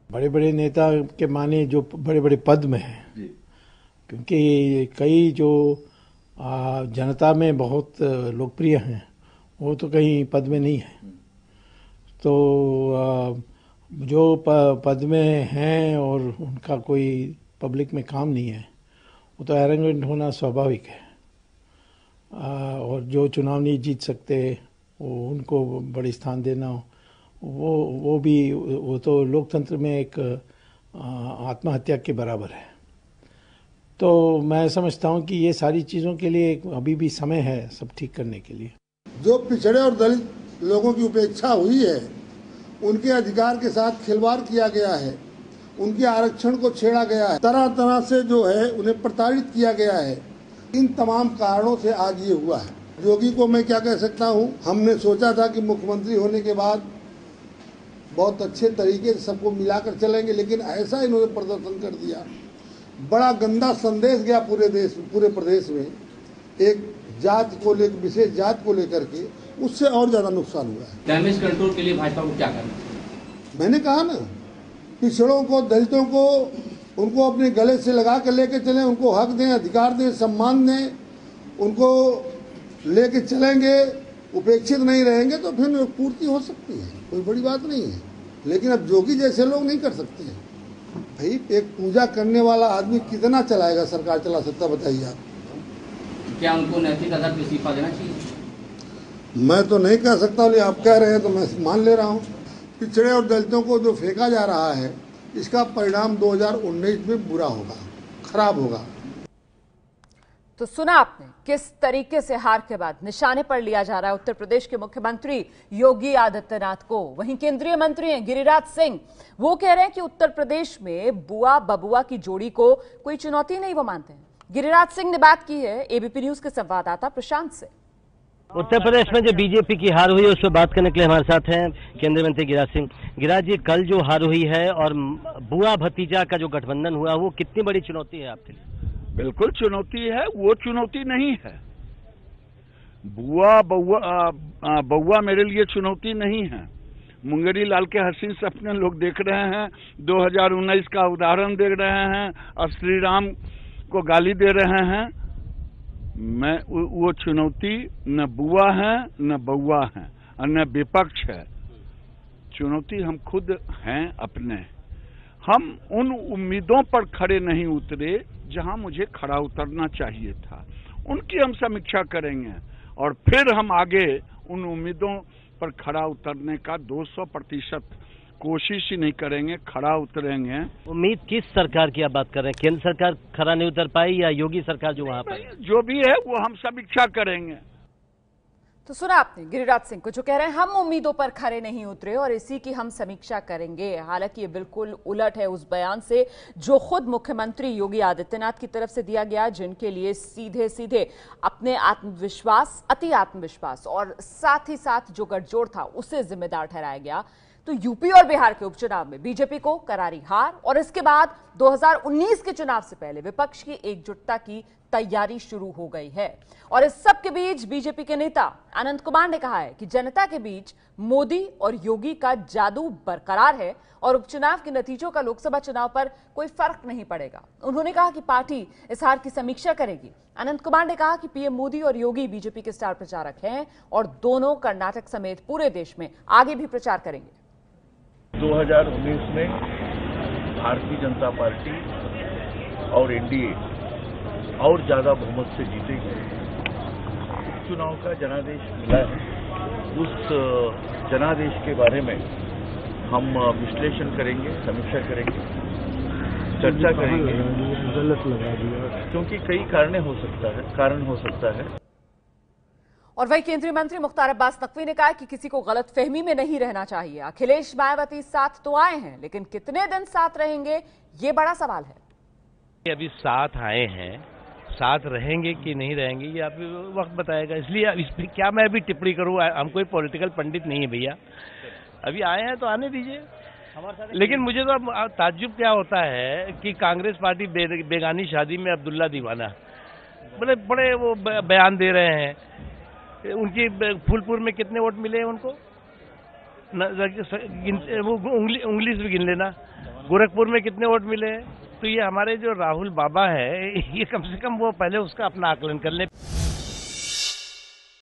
बड़े बड़े नेता के माने जो बड़े बड़े पद में हैं, क्योंकि कई जो जनता में बहुत लोकप्रिय हैं वो तो कहीं पद में नहीं है। तो जो पद में हैं और उनका कोई पब्लिक में काम नहीं है, वो तो एरोगेंट होना स्वाभाविक है। और जो चुनाव नहीं जीत सकते वो उनको बड़े स्थान देना वो तो लोकतंत्र में एक आत्महत्या के बराबर है। तो मैं समझता हूं कि ये सारी चीज़ों के लिए अभी भी समय है सब ठीक करने के लिए। जो पिछड़े और दलित लोगों की उपेक्षा हुई है, उनके अधिकार के साथ खिलवाड़ किया गया है, उनके आरक्षण को छेड़ा गया है, तरह तरह से जो है उन्हें प्रताड़ित किया गया है। इन तमाम कारणों से आज ये हुआ है। योगी को मैं क्या कह सकता हूँ, हमने सोचा था कि मुख्यमंत्री होने के बाद बहुत अच्छे तरीके से सबको मिलाकर चलेंगे, लेकिन ऐसा इन्होंने प्रदर्शन कर दिया, बड़ा गंदा संदेश गया पूरे प्रदेश में, एक जात को लेकर, विशेष जात को लेकर के, उससे और ज्यादा नुकसान हुआ है। डैमेज कंट्रोल के लिए भाजपा को क्या करना? मैंने कहा ना, पिछड़ों को, दलितों को, उनको अपने गले से लगा कर लेके चलें, उनको हक दें, अधिकार दें, सम्मान दें, उनको लेके चलेंगे, उपेक्षित नहीं रहेंगे तो फिर पूर्ति हो सकती है, कोई बड़ी बात नहीं है। लेकिन अब जोगी जैसे लोग नहीं कर सकते हैं। भाई एक पूजा करने वाला आदमी कितना चलाएगा, सरकार चला सकता, बताइए आप। क्या उनको नैतिक आधार पर इस्तीफा देना चाहिए? मैं तो नहीं कह सकता, लेकिन आप कह रहे हैं तो मैं मान ले रहा हूँ। पिछड़े और दलितों को जो फेंका जा रहा है, इसका परिणाम 2019 में बुरा होगा, खराब होगा। तो सुना आपने किस तरीके से हार के बाद निशाने पर लिया जा रहा है उत्तर प्रदेश के मुख्यमंत्री योगी आदित्यनाथ को। वहीं केंद्रीय मंत्री हैं गिरिराज सिंह, वो कह रहे हैं कि उत्तर प्रदेश में बुआ बबुआ की जोड़ी को कोई चुनौती नहीं वो मानते हैं। गिरिराज सिंह ने बात की है एबीपी न्यूज के संवाददाता प्रशांत से। उत्तर प्रदेश में जो बीजेपी की हार हुई है उस पर बात करने के लिए हमारे साथ हैं केंद्रीय मंत्री गिरिराज सिंह। गिरिराज जी, कल जो हार हुई है और बुआ भतीजा का जो गठबंधन हुआ, वो कितनी बड़ी चुनौती है आपके लिए? बिल्कुल चुनौती है, वो चुनौती नहीं है। बुआ बउआ मेरे लिए चुनौती नहीं है। मुंगेरी लाल के हसीन सपने लोग देख रहे हैं, 2019 का उदाहरण देख रहे हैं, अब श्री राम को गाली दे रहे हैं। मैं वो चुनौती न बुआ है, न बउआ है और न विपक्ष है। चुनौती हम खुद हैं अपने। हम उन उम्मीदों पर खड़े नहीं उतरे जहां मुझे खड़ा उतरना चाहिए था। उनकी हम समीक्षा करेंगे और फिर हम आगे उन उम्मीदों पर खड़ा उतरने का 200% कोशिश ही नहीं करेंगे, खड़ा उतरेंगे। उम्मीद किस सरकार की आप बात कर रहे हैं? केंद्र सरकार खड़ा नहीं उतर पाई या योगी सरकार जो वहां पर? जो भी है वो हम समीक्षा करेंगे। तो सुना आपने गिरिराज सिंह को, जो कह रहे हैं हम उम्मीदों पर खरे नहीं उतरे और इसी की हम समीक्षा करेंगे। हालांकि ये बिल्कुल उलट है उस बयान से जो खुद मुख्यमंत्री योगी आदित्यनाथ की तरफ से दिया गया, जिनके लिए सीधे सीधे अपने आत्मविश्वास, अति आत्मविश्वास और साथ ही साथ जो गठजोड़ था उसे जिम्मेदार ठहराया गया। तो यूपी और बिहार के उपचुनाव में बीजेपी को करारी हार और इसके बाद 2019 के चुनाव से पहले विपक्ष की एकजुटता की तैयारी शुरू हो गई है। और इस सब के बीच बीजेपी के नेता अनंत कुमार ने कहा है कि जनता के बीच मोदी और योगी का जादू बरकरार है और उपचुनाव के नतीजों का लोकसभा चुनाव पर कोई फर्क नहीं पड़ेगा। उन्होंने कहा कि पार्टी इस हार की समीक्षा करेगी। अनंत कुमार ने कहा कि पीएम मोदी और योगी बीजेपी के स्टार प्रचारक हैं और दोनों कर्नाटक समेत पूरे देश में आगे भी प्रचार करेंगे। 2019 में भारतीय जनता पार्टी और एनडीए और ज्यादा बहुमत से जीतेगी। चुनाव का जनादेश मिला है, उस जनादेश के बारे में हम विश्लेषण करेंगे, समीक्षा करेंगे, चर्चा करेंगे, क्योंकि कई कारण हो सकता है। और वही केंद्रीय मंत्री मुख्तार अब्बास नकवी ने कहा कि किसी को गलतफहमी में नहीं रहना चाहिए। अखिलेश मायावती साथ तो आए हैं, लेकिन कितने दिन साथ रहेंगे ये बड़ा सवाल है। अभी साथ आए हैं, साथ रहेंगे कि नहीं रहेंगे ये अभी वक्त बताएगा। इसलिए इस पर क्या मैं अभी टिप्पणी करूं? हम कोई पॉलिटिकल पंडित नहीं है भैया। अभी आए हैं तो आने दीजिए। लेकिन मुझे तो ताज्जुब क्या होता है कि कांग्रेस पार्टी बेगानी शादी में अब्दुल्ला दीवाना बड़े वो बयान दे रहे हैं। उनकी फूलपुर में कितने वोट मिले हैं उनको? वो उंगली से भी गिन लेना। गोरखपुर में कितने वोट मिले? तो ये हमारे जो राहुल बाबा है, ये कम से कम वो पहले उसका अपना आकलन कर ले।